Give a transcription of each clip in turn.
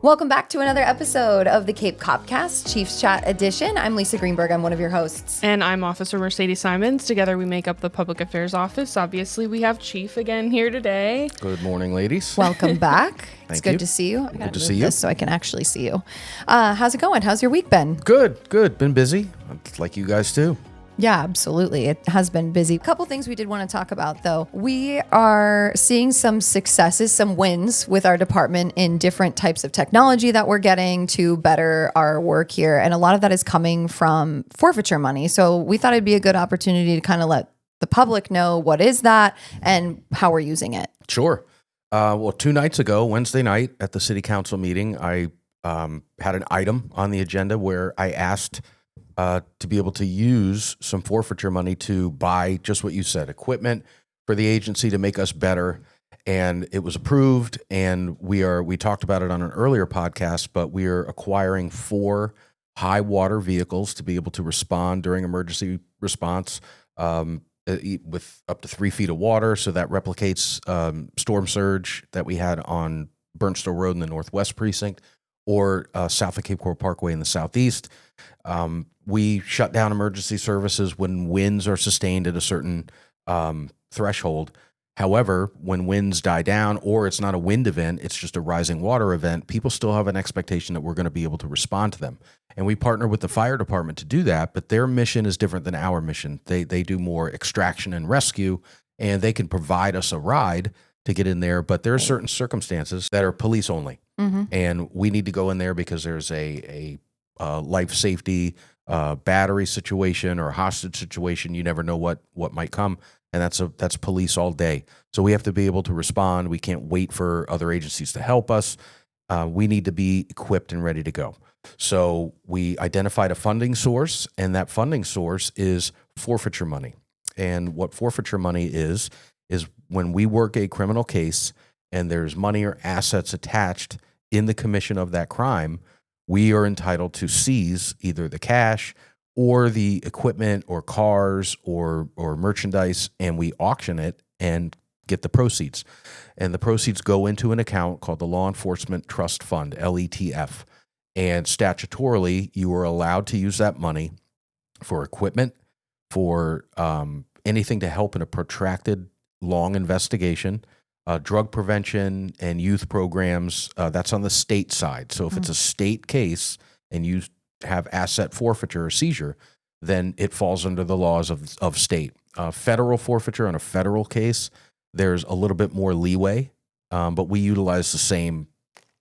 Welcome back to another episode of the Cape Copcast, Chiefs Chat Edition. I'm Lisa Greenberg. I'm one of your hosts. And I'm Officer Mercedes Simonds. Together we make up the Public Affairs Office. Obviously, we have Chief again here today. Good morning, ladies. Welcome back. It's good you. to see you. Good to see you. So I can actually see you. How's it going? How's your week been? Good. Been busy, like you guys too. Yeah, absolutely. It has been busy. A couple things we did want to talk about, though. We are seeing some successes, some wins with our department in different types of technology that we're getting to better our work here. And a lot of that is coming from forfeiture money. So we thought it'd be a good opportunity to kind of let the public know what is that and how we're using it. Sure. Well, 2 nights ago, Wednesday night at the city council meeting, I had an item on the agenda where I asked to be able to use some forfeiture money to buy just what you said, equipment for the agency to make us better. And it was approved, and we talked about it on an earlier podcast, but we are acquiring 4 high water vehicles to be able to respond during emergency response with up to 3 feet of water. So that replicates storm surge that we had on Burnstow Road in the Northwest Precinct or south of Cape Coral Parkway in the Southeast. We shut down emergency services when winds are sustained at a certain threshold. However, when winds die down or it's not a wind event, it's just a rising water event, people still have an expectation that we're going to be able to respond to them. And we partner with the fire department to do that, but their mission is different than our mission. They do more extraction and rescue, and they can provide us a ride to get in there, but there are certain circumstances that are police only. Mm-hmm. And we need to go in there because there's a life safety battery situation or a hostage situation. You never know what might come, and that's police all day. So we have to be able to respond. We can't wait for other agencies to help us. We need to be equipped and ready to go. So we identified a funding source, and that funding source is forfeiture money. And what forfeiture money is when we work a criminal case and there's money or assets attached in the commission of that crime, we are entitled to seize either the cash or the equipment or cars or merchandise, and we auction it and get the proceeds. And the proceeds go into an account called the Law Enforcement Trust Fund, LETF. And statutorily, you are allowed to use that money for equipment, for anything to help in a protracted, long investigation, drug prevention and youth programs. That's on the state side. So if it's a state case and you have asset forfeiture or seizure, then it falls under the laws of state. Federal forfeiture on a federal case, there's a little bit more leeway, but we utilize the same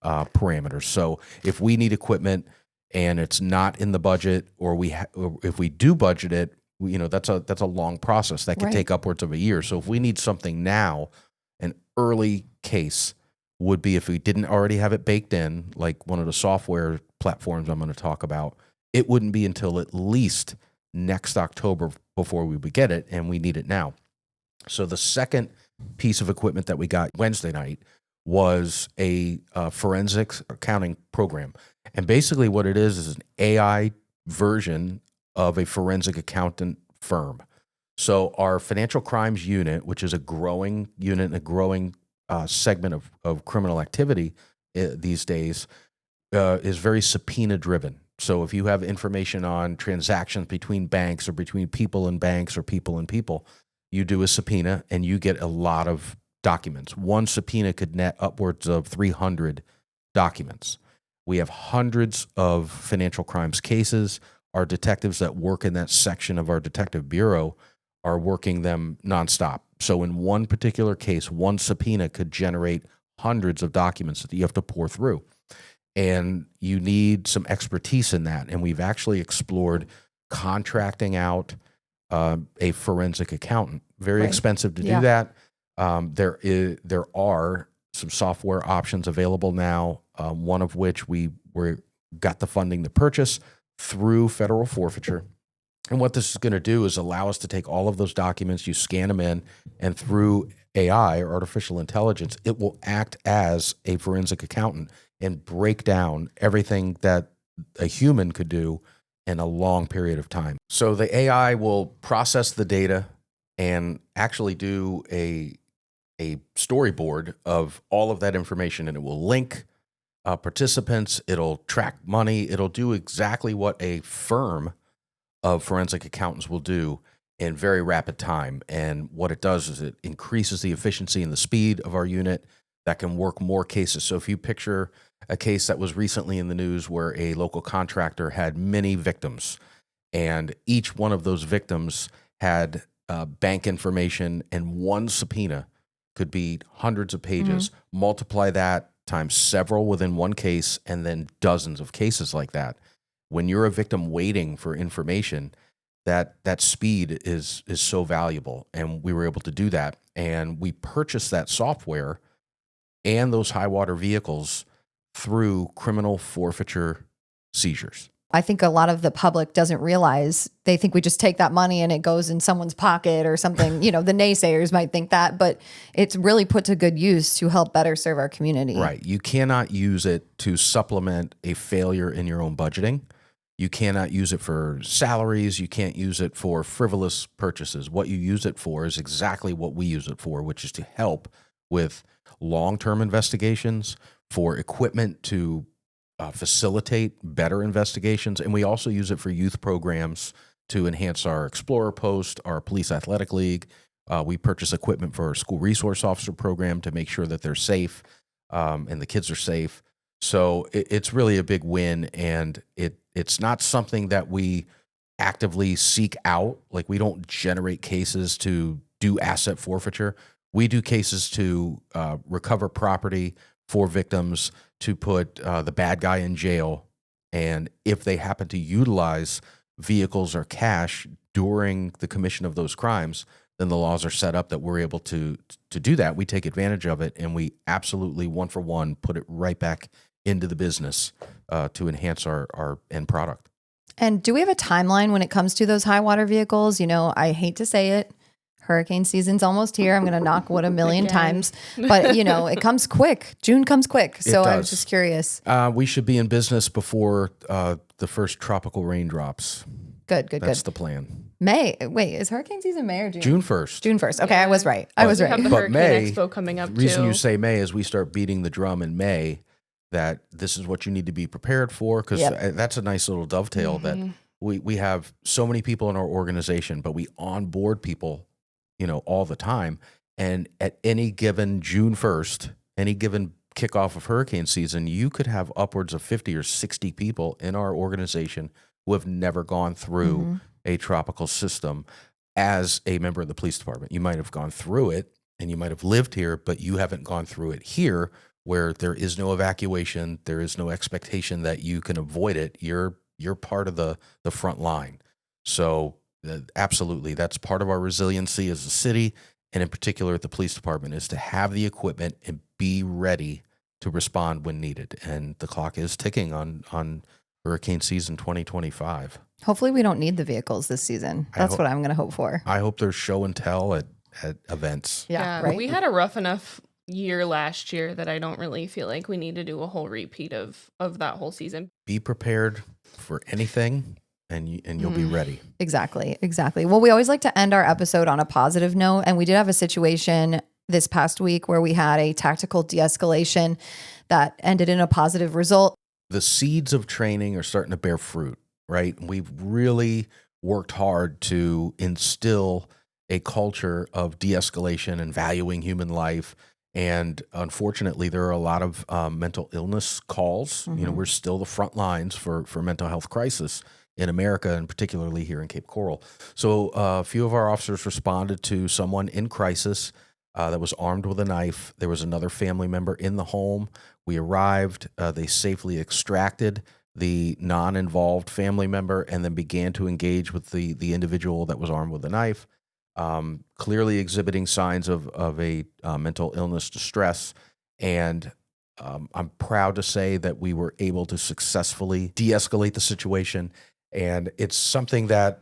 parameters. So if we need equipment and it's not in the budget, or if we do budget it, that's a long process that could take upwards of a year. So if we need something now, an early case would be if we didn't already have it baked in, like one of the software platforms I'm going to talk about, it wouldn't be until at least next October before we would get it, and we need it now. So the second piece of equipment that we got Wednesday night was a forensics accounting program. And basically what it is an AI version of a forensic accountant firm. So our financial crimes unit, which is a growing unit and a growing segment of criminal activity these days, is very subpoena driven. So if you have information on transactions between banks or between people and banks or people and people, you do a subpoena and you get a lot of documents. One subpoena could net upwards of 300 documents. We have hundreds of financial crimes cases. Our detectives that work in that section of our detective bureau are working them nonstop. So in one particular case, one subpoena could generate hundreds of documents that you have to pour through. And you need some expertise in that. And we've actually explored contracting out a forensic accountant. Very expensive to do that. There are some software options available now, one of which we got the funding to purchase through federal forfeiture. And what this is going to do is allow us to take all of those documents, you scan them in, and through AI or artificial intelligence, it will act as a forensic accountant and break down everything that a human could do in a long period of time. So the AI will process the data and actually do a storyboard of all of that information, and it will link participants. It'll track money. It'll do exactly what a firm of forensic accountants will do in very rapid time. And what it does is it increases the efficiency and the speed of our unit that can work more cases. So if you picture a case that was recently in the news where a local contractor had many victims, and each one of those victims had bank information, and one subpoena could be hundreds of pages. Multiply that times several within one case, and then dozens of cases like that. When you're a victim waiting for information, that speed is so valuable, and we were able to do that. And we purchased that software and those high water vehicles through criminal forfeiture seizures. I think a lot of the public doesn't realize. They think we just take that money and it goes in someone's pocket or something. The naysayers might think that, but it's really put to good use to help better serve our community. Right. You cannot use it to supplement a failure in your own budgeting. You cannot use it for salaries. You can't use it for frivolous purchases. What you use it for is exactly what we use it for, which is to help with long-term investigations, for equipment to facilitate better investigations. And we also use it for youth programs to enhance our Explorer Post, our Police Athletic League. We purchase equipment for our School Resource Officer program to make sure that they're safe and the kids are safe. So it's really a big win, and it's not something that we actively seek out. Like, we don't generate cases to do asset forfeiture. We do cases to recover property for victims, to put the bad guy in jail. And if they happen to utilize vehicles or cash during the commission of those crimes, then the laws are set up that we're able to do that. We take advantage of it, and we absolutely, one for one, put it right back into the business to enhance our end product. And do we have a timeline when it comes to those high water vehicles? I hate to say it, hurricane season's almost here. I'm going to knock wood a million times, but it comes quick. June comes quick. So I was just curious. We should be in business before the first tropical raindrops. Good. That's the plan. May. Wait, is hurricane season May or June? June 1st. June 1st. Okay, yeah. I was right. I was right. We have the But Hurricane May, Expo coming up, the reason too. you say May is we start beating the drum in May that this is what you need to be prepared for, because that's a nice little dovetail that we have so many people in our organization, but we onboard people, all the time. And at any given June 1st, any given kickoff of hurricane season, you could have upwards of 50 or 60 people in our organization who have never gone through a tropical system as a member of the police department. You might have gone through it and you might have lived here, but you haven't gone through it here, where there is no evacuation. There is no expectation that you can avoid it. You're part of the front line. So absolutely, that's part of our resiliency as a city, and in particular at the police department, is to have the equipment and be ready to respond when needed. And the clock is ticking on hurricane season 2025. Hopefully we don't need the vehicles this season. That's what I'm going to hope for. I hope there's show and tell at events. Yeah, right. We had a rough enough year last year that I don't really feel like we need to do a whole repeat of that whole season. Be prepared for anything, and you'll be ready. Exactly. Well, we always like to end our episode on a positive note, and we did have a situation this past week where we had a tactical de-escalation that ended in a positive result. The seeds of training are starting to bear fruit, right? We've really worked hard to instill a culture of de-escalation and valuing human life. And unfortunately, there are a lot of mental illness calls. We're still the front lines for mental health crisis in America, and particularly here in Cape Coral. So a few of our officers responded to someone in crisis that was armed with a knife. There was another family member in the home. We arrived. They safely extracted the non-involved family member and then began to engage with the individual that was armed with a knife. Clearly exhibiting signs of a mental illness distress. And I'm proud to say that we were able to successfully de-escalate the situation. And it's something that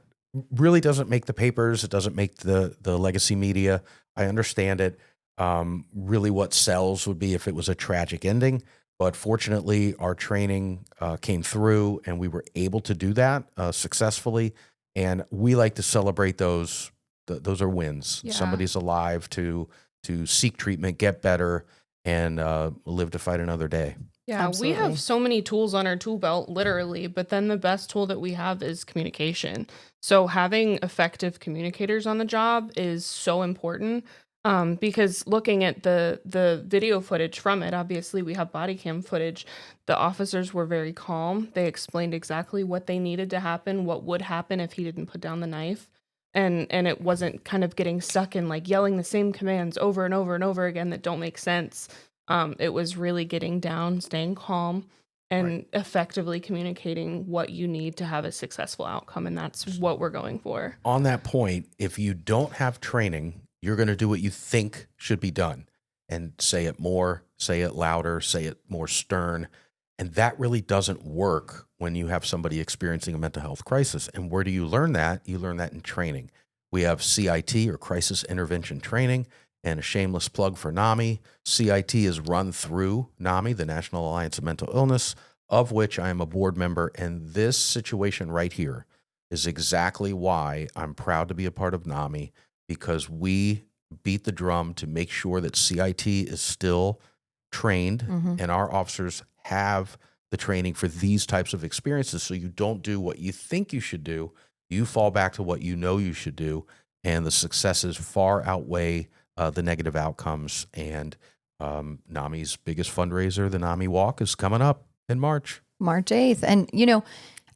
really doesn't make the papers. It doesn't make the legacy media. I understand it. Really what sells would be if it was a tragic ending. But fortunately, our training came through and we were able to do that successfully. And we like to celebrate those. Those are wins. Yeah. Somebody's alive to seek treatment, get better, and live to fight another day. Yeah, Absolutely. we have so many tools on our tool belt, literally, but then the best tool that we have is communication. So having effective communicators on the job is so important. Because looking at the video footage from it, obviously we have body cam footage. The officers were very calm. They explained exactly what they needed to happen, what would happen if he didn't put down the knife. And it wasn't kind of getting stuck in like yelling the same commands over and over and over again that don't make sense. It was really getting down, staying calm, and effectively communicating what you need to have a successful outcome. And that's what we're going for. On that point, if you don't have training, you're going to do what you think should be done and say it more, say it louder, say it more stern. And that really doesn't work when you have somebody experiencing a mental health crisis. And where do you learn that? You learn that in training. We have CIT, or crisis intervention training, and a shameless plug for NAMI. CIT is run through NAMI, the National Alliance of Mental Illness, of which I am a board member. And this situation right here is exactly why I'm proud to be a part of NAMI, because we beat the drum to make sure that CIT is still trained and our officers have the training for these types of experiences. So you don't do what you think you should do. You fall back to what you know you should do. And the successes far outweigh the negative outcomes. And NAMI's biggest fundraiser, the NAMI Walk, is coming up in March 8th. And,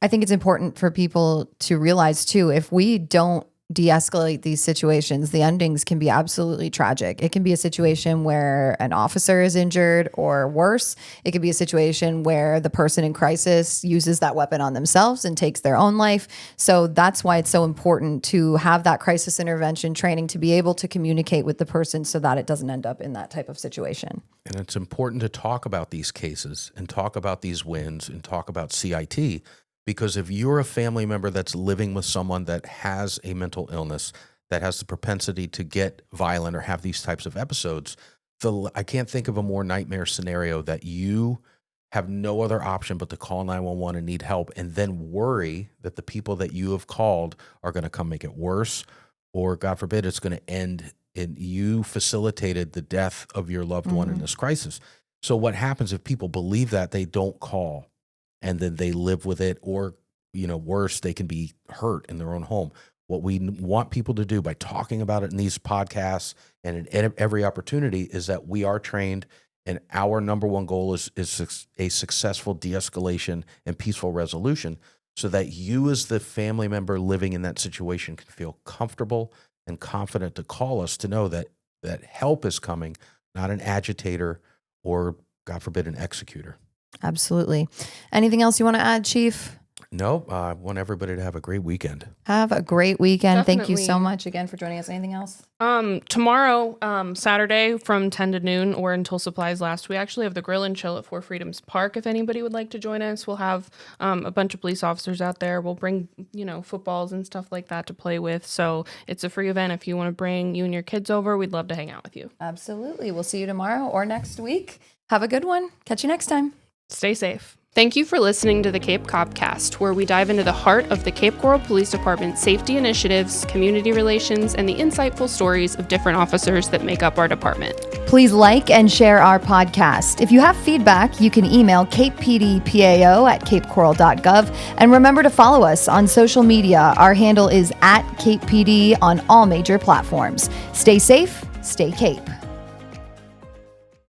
I think it's important for people to realize too, if we don't de-escalate these situations, the endings can be absolutely tragic. It can be a situation where an officer is injured, or worse, it could be a situation where the person in crisis uses that weapon on themselves and takes their own life. So that's why it's so important to have that crisis intervention training, to be able to communicate with the person so that it doesn't end up in that type of situation. And it's important to talk about these cases and talk about these wins and talk about CIT. Because if you're a family member that's living with someone that has a mental illness, that has the propensity to get violent or have these types of episodes, I can't think of a more nightmare scenario that you have no other option but to call 911 and need help, and then worry that the people that you have called are going to come make it worse, or God forbid, it's going to end in you facilitated the death of your loved one in this crisis. So what happens if people believe that, they don't call? And then they live with it, or, worse, they can be hurt in their own home. What we want people to do by talking about it in these podcasts and in every opportunity is that we are trained, and our number one goal is a successful de-escalation and peaceful resolution, so that you as the family member living in that situation can feel comfortable and confident to call us, to know that help is coming, not an agitator or, God forbid, an executor. Absolutely. Anything else you want to add, Chief? No, I want everybody to have a great weekend. Have a great weekend. Definitely. Thank you so much again for joining us. Anything else? Tomorrow, Saturday from 10 to noon, or until supplies last, we actually have the Grill and Chill at Four Freedoms Park. If anybody would like to join us, we'll have a bunch of police officers out there. We'll bring, footballs and stuff like that to play with. So it's a free event. If you want to bring you and your kids over, we'd love to hang out with you. Absolutely. We'll see you tomorrow or next week. Have a good one. Catch you next time. Stay safe. Thank you for listening to the Cape Copcast, where we dive into the heart of the Cape Coral Police Department's safety initiatives, community relations, and the insightful stories of different officers that make up our department. Please like and share our podcast. If you have feedback, you can email capepdpao@capecoral.gov. And remember to follow us on social media. Our handle is @CapePD on all major platforms. Stay safe, stay Cape.